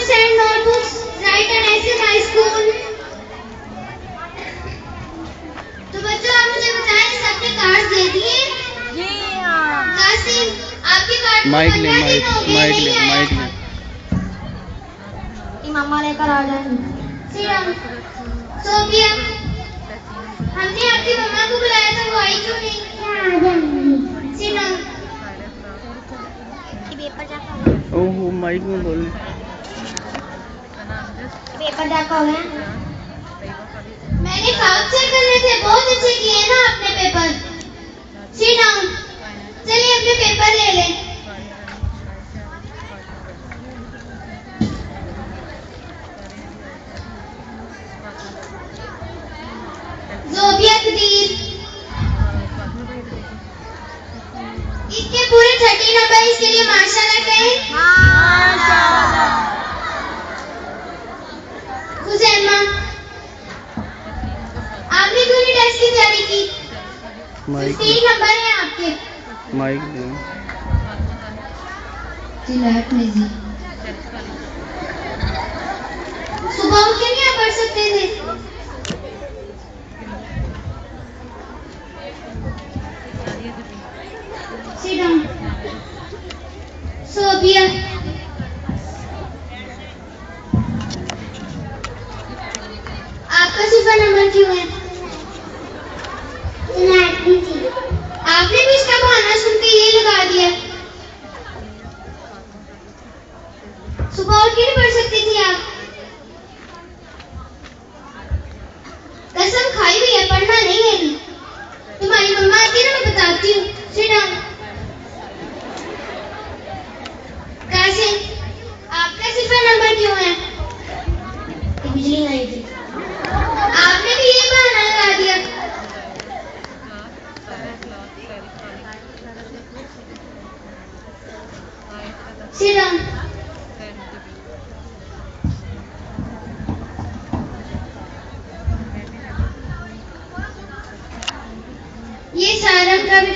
Books and notebooks. Write an essay by school. तो बच्चों आप मुझे बताएं सबने कार्ड दे दिए? जी हाँ। कासिम आपके कार्ड माइक ले मामा लेकर आ जाएंगे। सीरम सोफिया हमने आपकी मम्मा को बुलाया था वो आई क्यों नहीं? सीरम पेपर जाता ओहो माइक में बोलने पेपर जाता हो गया। मैंने काम चेक करने थे बहुत अच्छे किए ना आपने पेपर। सीरम चलिए अपने पेपर ले लें। ज़ोबिया कदीर इसके पूरे 30 नंबर इसके लिए माशाल्लाह कहें। माशाल्लाह। हुजैमा आपने क्यों नहीं टेस्ट की तैयारी की? 16 नंबर है आपके। माइक दे चिल्लाहट में जी सुबह उठ के नहीं आप पढ़ सकते थे? Sit down. सोफिया आपका सिफर नंबर क्यों है? आपने भी इसका बहाना सुन के ये लगा दिया। सुबह उठ के नहीं पढ़ सकती थी आप? कसम खाई हुई है पढ़ना नहीं है। तुम्हारी मम्मा आती है ना मैं बताती हूँ। Sit down. कासिम आपका सिफर नंबर क्यों है? बिजली नहीं थी। आपने भी ये बहाना लगा दिया। Sit down. ये सारंग का भी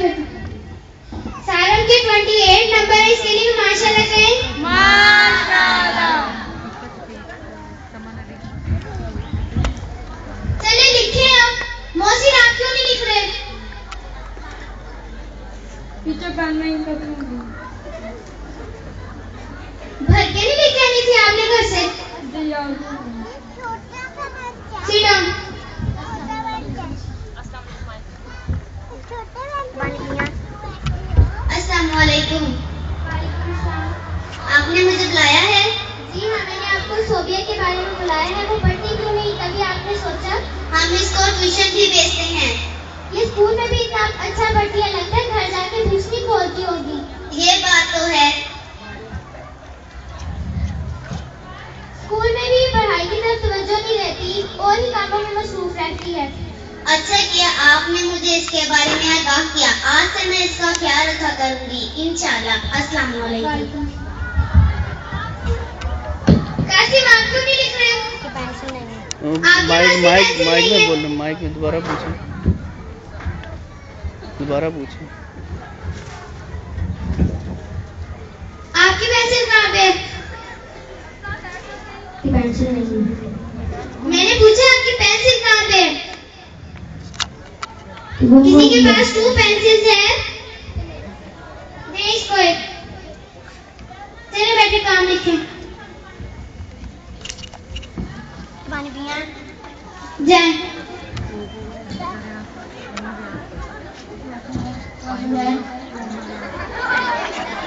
सारंग के 28 नंबर है इसके लिए माशाल्लाह कहें। माशाल्लाह। चले लिखे आप। मोहसिन आप क्यों नहीं लिख रहे? टीचर पेन में इंक करती हूँ। भर के नहीं लेके आनी थी आपने घर से? जी यार। Sit down. अस्सलामुअलैकुम। आपने मुझे बुलाया है? जी हाँ मैंने आपको सोफिया के बारे में बुलाया है। वो पढ़ती क्यों नहीं तभी आपने सोचा हम इसको ट्यूशन भी भेजते हैं। ये स्कूल में भी इतना अच्छा पढ़ती है लगता है घर जाके दूसरी खोलती होगी। ये बात तो है। स्कूल में भी पढ़ाई की तरफ तवज्जो नहीं रहती और ही कामों में मसरूफ रहती है। अच्छा किया आपने मुझे इसके बारे में आगाह किया। आज से मैं इसका ख्याल रखा करूंगी इंशाल्लाह। अस्सलाम वालेकुम। कासिम आप क्यों नहीं लिख रहे? माइक में बोलने माइक में दोबारा पूछो आपकी पेंसिल कहाँ पे? पेंसिल नहीं। मैंने पूछा आपकी पेंसिल कहाँ पे? किसी के पास 2 पेंसिल्स है? दे इसको एक। चले बैठे काम लिखें। जाए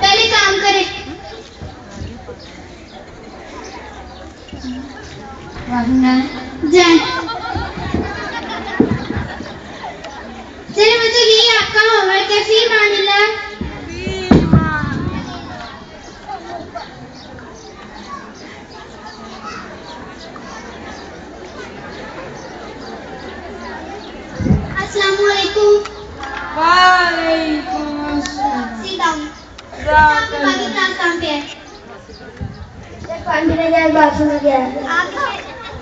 पहले काम करें। जाए चले बच्चों यही आपका होमवर्क है। फी मानिल्लाह। अस्सलामुअलैकुम। वालेकुम अस्सलाम। Sit down. आपकी बाकी क्लास काम पे है। पानी पीने गया बाथरूम में गया।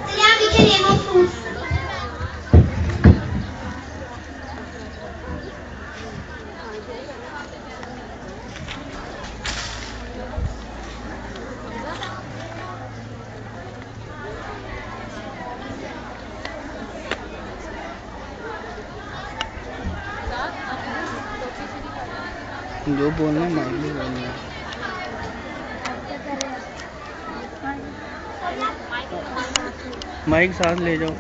चलिए आप लिखे नेम ऑफ फ्रूट्स। जो बोलना है माइक में बोलना है। माइक साथ ले जाओ।